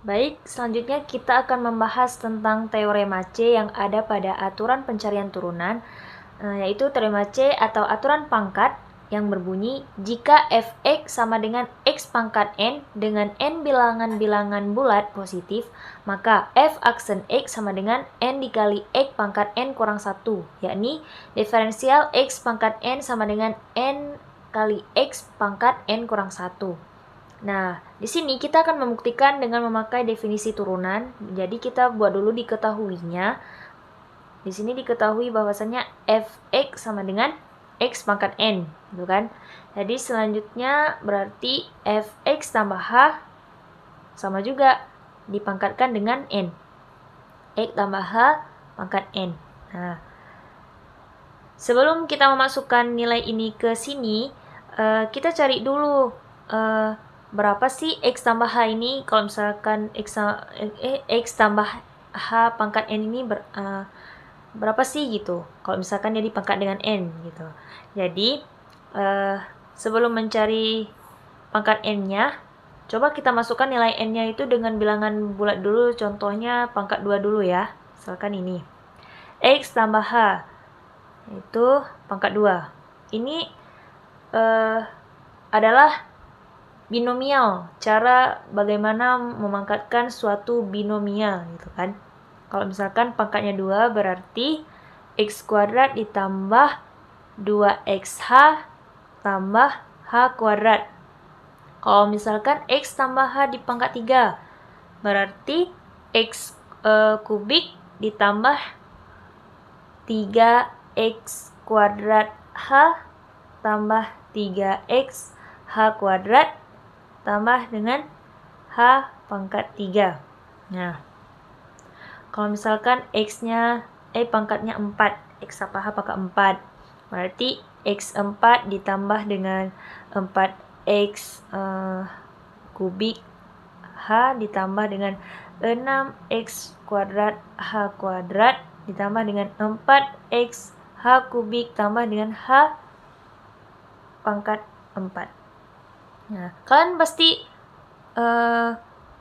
Baik, selanjutnya kita akan membahas tentang teorema C yang ada pada aturan pencarian turunan, yaitu teorema C atau aturan pangkat yang berbunyi jika f(x) sama dengan x pangkat n dengan n bilangan-bilangan bulat positif, maka f aksen x sama dengan n dikali x pangkat n kurang 1, yakni diferensial x pangkat n sama dengan n kali x pangkat n kurang 1. Nah, di sini kita akan membuktikan dengan memakai definisi turunan. Jadi kita buat dulu diketahuinya. Di sini diketahui bahwasannya f(x) sama dengan x pangkat n, gitu kan? Jadi selanjutnya berarti f(x) tambah h sama juga dipangkatkan dengan n. X tambah h pangkat n. Nah, sebelum kita memasukkan nilai ini ke sini, kita cari dulu berapa sih x tambah h ini. Kalau misalkan x tambah h pangkat n ini berapa sih gitu, kalau misalkan dia dipangkat dengan n gitu. Jadi sebelum mencari pangkat n-nya, coba kita masukkan nilai n-nya itu dengan bilangan bulat dulu. Contohnya pangkat 2 dulu ya. Misalkan ini x tambah h itu pangkat 2. Ini adalah binomial, cara bagaimana memangkatkan suatu binomial gitu kan. Kalau misalkan pangkatnya 2 berarti x kuadrat ditambah 2xh tambah h kuadrat. Kalau misalkan x tambah h di pangkat 3 berarti x kubik ditambah 3x kuadrat h tambah 3x h kuadrat tambah dengan h pangkat 3. Nah, kalau misalkan x-nya pangkatnya 4, x apa h pangkat 4, berarti x4 ditambah dengan 4x kubik h ditambah dengan 6x kuadrat h kuadrat ditambah dengan 4x h kubik tambah dengan h pangkat 4. Nah, kalian pasti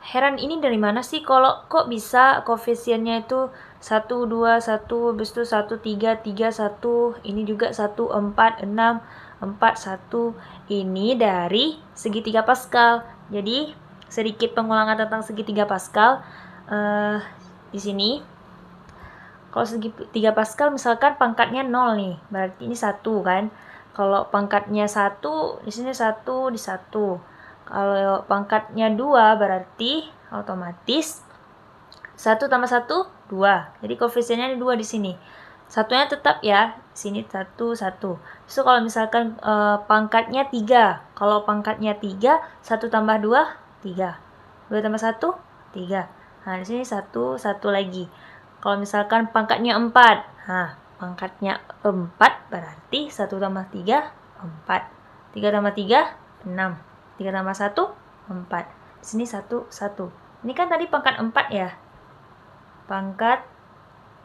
heran ini dari mana sih, kok bisa koefisiennya itu 1, 2, 1, habis itu 1, 3, 3, 1, ini juga 1, 4, 6, 4, 1. Ini dari segitiga Pascal. Jadi sedikit pengulangan tentang segitiga Pascal di sini. Kalau segitiga Pascal misalkan pangkatnya 0 nih, berarti ini 1 kan. Kalau pangkatnya 1, di sini 1 di 1. Kalau pangkatnya 2 berarti otomatis 1 tambah 1, 2. Jadi koefisiennya ada 2 di sini. Satunya tetap ya, di sini 1, 1. So kalau misalkan pangkatnya 3. Kalau pangkatnya 3, 1 tambah 2, 3. 2 tambah 1, 3. Nah, di sini 1, 1 lagi. Kalau misalkan pangkatnya 4. Nah, pangkatnya 4 berarti 1 tambah 3, 4. 3 tambah 3, 6. 3 tambah 1, 4. Di sini 1, 1. Ini kan tadi pangkat 4 ya. Pangkat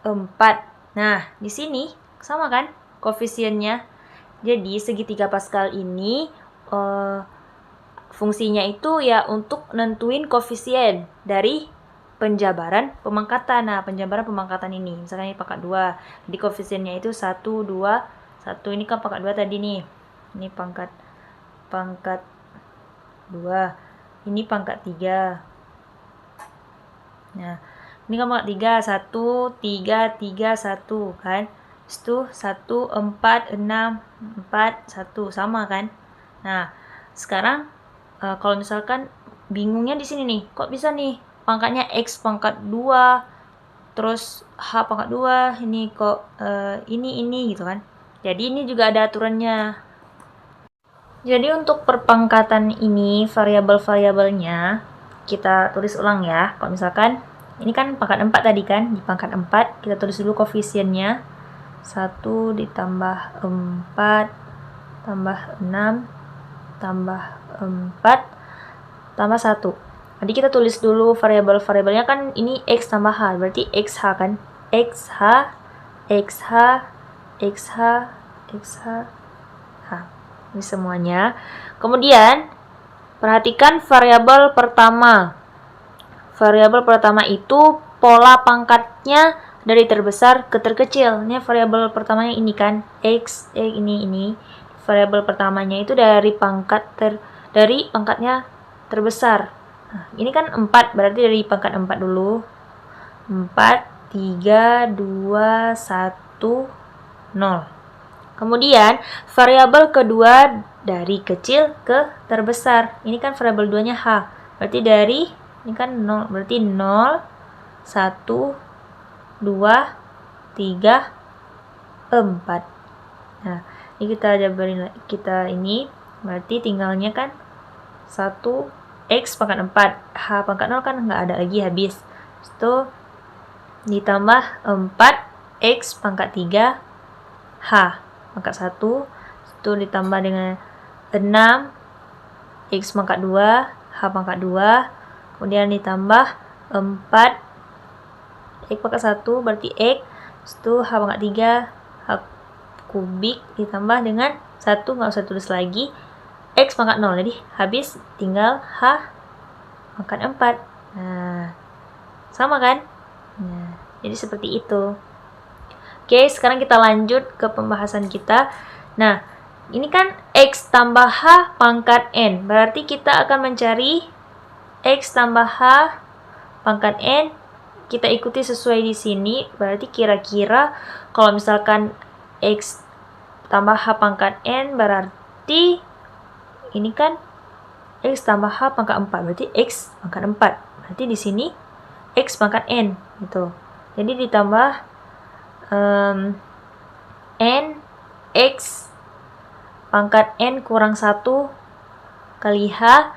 4. Nah, di sini sama kan koefisiennya. Jadi segitiga Pascal ini fungsinya itu ya untuk nentuin koefisien dari penjabaran pemangkatan. Nah, penjabaran pemangkatan ini misalkan ini pangkat 2. Jadi koefisiennya itu 1, 2, 1. Ini kan pangkat 2 tadi nih. Ini pangkat 2. Ini pangkat 3. Nah, ini kan pangkat 3. 1, 3, 3, 1 kan. Itu 1, 4, 6, 4, 1. Sama kan. Nah, sekarang kalau misalkan bingungnya di sini nih. Kok bisa nih pangkatnya x pangkat 2 terus h pangkat 2, ini kok ini gitu kan. Jadi ini juga ada aturannya. Jadi untuk perpangkatan ini variabel-variabelnya kita tulis ulang ya. Kalau misalkan ini kan pangkat 4 tadi kan, di pangkat 4 kita tulis dulu koefisiennya. 1 ditambah 4 tambah 6 tambah 4 tambah 1. Jadi kita tulis dulu variabel-variabelnya kan ini x tambah h, berarti xh kan. xh, xh, xh, xh, h. Ini semuanya. Kemudian perhatikan variabel pertama. variabel pertama itu pola pangkatnya dari terbesar ke terkecil. Ini variabel pertamanya ini kan, X, ini. Variabel pertamanya itu dari pangkatnya terbesar. Nah, ini kan 4, berarti dari pangkat 4 dulu. 4, 3, 2, 1, 0. Kemudian variabel kedua dari kecil ke terbesar. Ini kan variabel 2-nya H. Berarti dari ini kan 0, berarti 0, 1, 2, 3, 4. Nah, ini kita jabarin, kita ini berarti tinggalnya kan 1 X pangkat 4. H pangkat 0 kan nggak ada lagi, habis. Itu ditambah 4 X pangkat 3 H pangkat 1. Itu ditambah dengan 6 X pangkat 2 H pangkat 2. Kemudian ditambah 4 X pangkat 1 berarti X. Itu H pangkat 3 H kubik ditambah dengan 1, nggak usah tulis lagi, X pangkat 0. Jadi habis tinggal H pangkat 4. Nah, sama kan? Nah, jadi seperti itu. Oke, sekarang kita lanjut ke pembahasan kita. Nah, ini kan X tambah H pangkat N. Berarti kita akan mencari X tambah H pangkat N. Kita ikuti sesuai di sini. Berarti kira-kira kalau misalkan X tambah H pangkat N, berarti ini kan X tambah H pangkat 4. Berarti X pangkat 4. Berarti di sini X pangkat N. Gitu. Jadi ditambah N X pangkat N kurang 1 kali H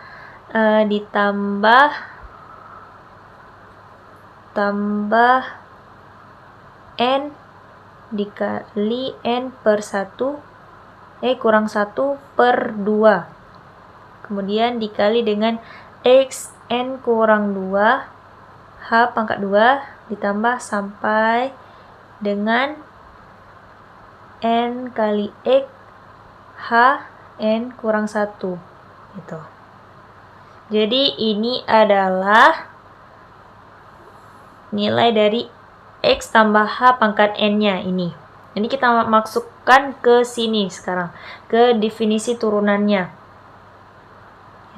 ditambah N dikali N per 1 kurang 1 per 2. Kemudian dikali dengan X N kurang 2 H pangkat 2 ditambah sampai dengan N kali X H N kurang 1 gitu. Jadi ini adalah nilai dari X tambah H pangkat N-nya ini. Ini kita masukkan ke sini sekarang, ke definisi turunannya.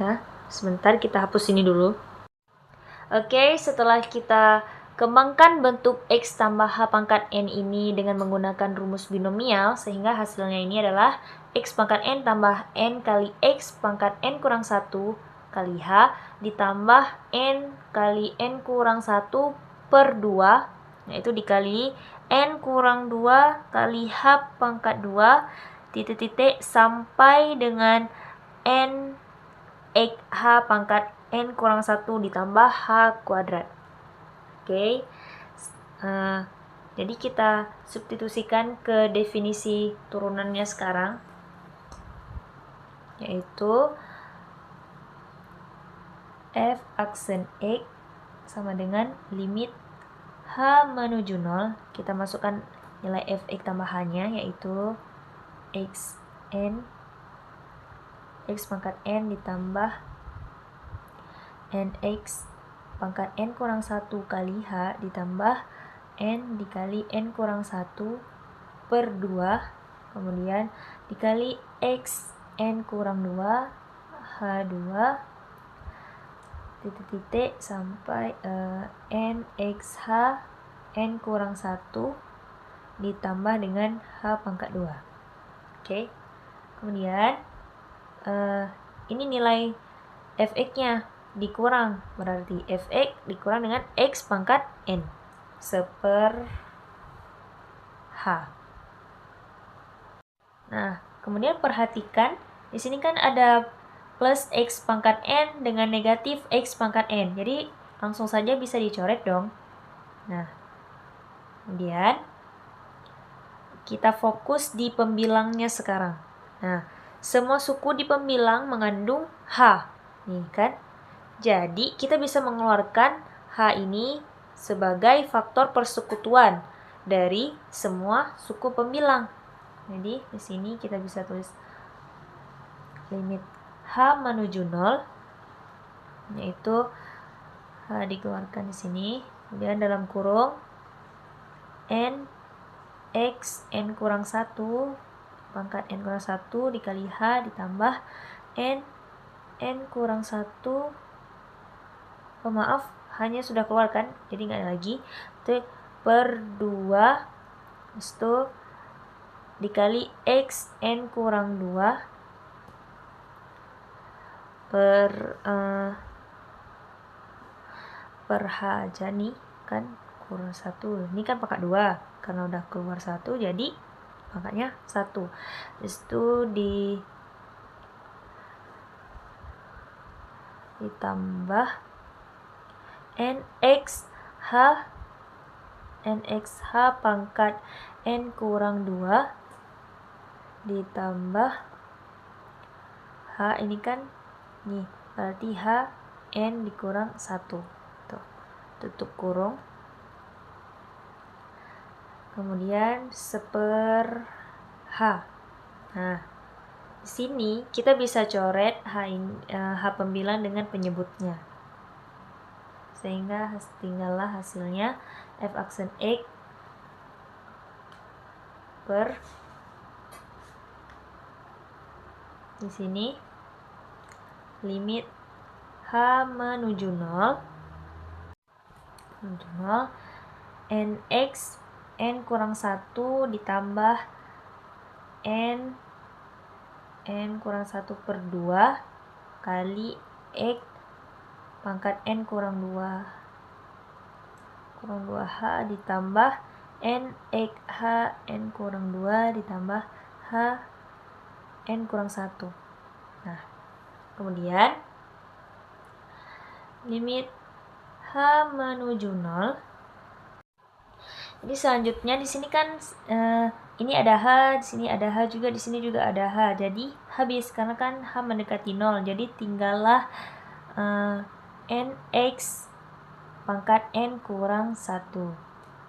Ya, sebentar kita hapus ini dulu. Oke, setelah kita kembangkan bentuk X tambah H pangkat N ini dengan menggunakan rumus binomial, sehingga hasilnya ini adalah X pangkat N tambah N kali X pangkat N kurang 1 kali H ditambah N kali N kurang 1 per 2, yaitu dikali N kurang 2 kali H pangkat 2 titik-titik sampai dengan N X H pangkat N kurang 1 ditambah H kuadrat. Oke. Jadi kita substitusikan ke definisi turunannya sekarang, yaitu f aksen X sama dengan limit H menuju 0. Kita masukkan nilai fx tambah H-nya, yaitu X pangkat N ditambah Nx pangkat N kurang 1 kali H ditambah N dikali N kurang 1 per 2, kemudian dikali X N kurang 2 H2 titik-titik sampai NXH N kurang 1 ditambah dengan H pangkat 2. Oke. Kemudian ini nilai fx-nya dikurang, berarti fx dikurang dengan X pangkat N seper H. Nah, kemudian perhatikan di sini kan ada plus X pangkat N dengan negatif X pangkat N. Jadi langsung saja bisa dicoret dong. Nah, kemudian kita fokus di pembilangnya sekarang. Nah, semua suku di pembilang mengandung H. Nih kan? Jadi, kita bisa mengeluarkan H ini sebagai faktor persekutuan dari semua suku pembilang. Jadi, di sini kita bisa tulis limit H menuju 0, yaitu H dikeluarkan di sini. Kemudian dalam kurung N X N kurang 1 pangkat N kurang 1 dikali H ditambah N kurang 1. Oh, maaf, hanya sudah keluar kan, jadi nggak ada lagi. Itu per 2 itu dikali X N kurang 2 per H aja nih kan, kurang 1. Ini kan pangkat 2, karena udah keluar 1 jadi pangkatnya 1. Itu ditambah NXH pangkat N kurang 2 ditambah H ini kan nih, berarti H N dikurang 1. Tuh, tutup kurung. Kemudian seper H. Nah, di sini kita bisa coret H pembilang dengan penyebutnya. Sehingga tinggallah hasilnya F aksen X per di sini limit H menuju 0 NX N kurang 1 ditambah N kurang 1 per 2 kali X pangkat N kurang 2H ditambah NXH N kurang 2 ditambah H N kurang 1. Nah, kemudian limit H menuju 0. Jadi selanjutnya di sini kan ini ada H, di sini ada H juga, di sini juga ada H. Jadi habis karena kan H mendekati 0. Jadi tinggallah NX pangkat N kurang 1.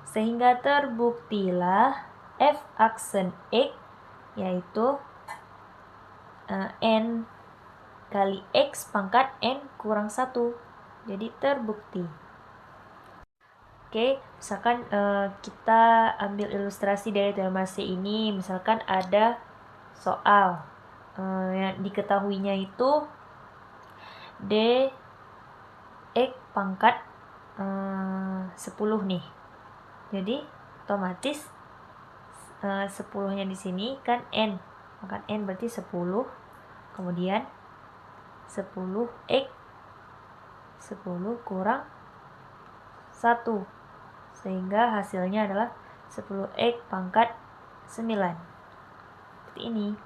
Sehingga terbuktilah F aksen X yaitu N kali X pangkat N kurang 1. Jadi terbukti. Oke, misalkan kita ambil ilustrasi dari teorema C ini. Misalkan ada soal yang diketahuinya itu D X pangkat 10 nih. Jadi otomatis 10-nya di sini kan N. Pangkat N berarti 10. Kemudian 10X 10 kurang 1. Sehingga hasilnya adalah 10X pangkat 9. Seperti ini.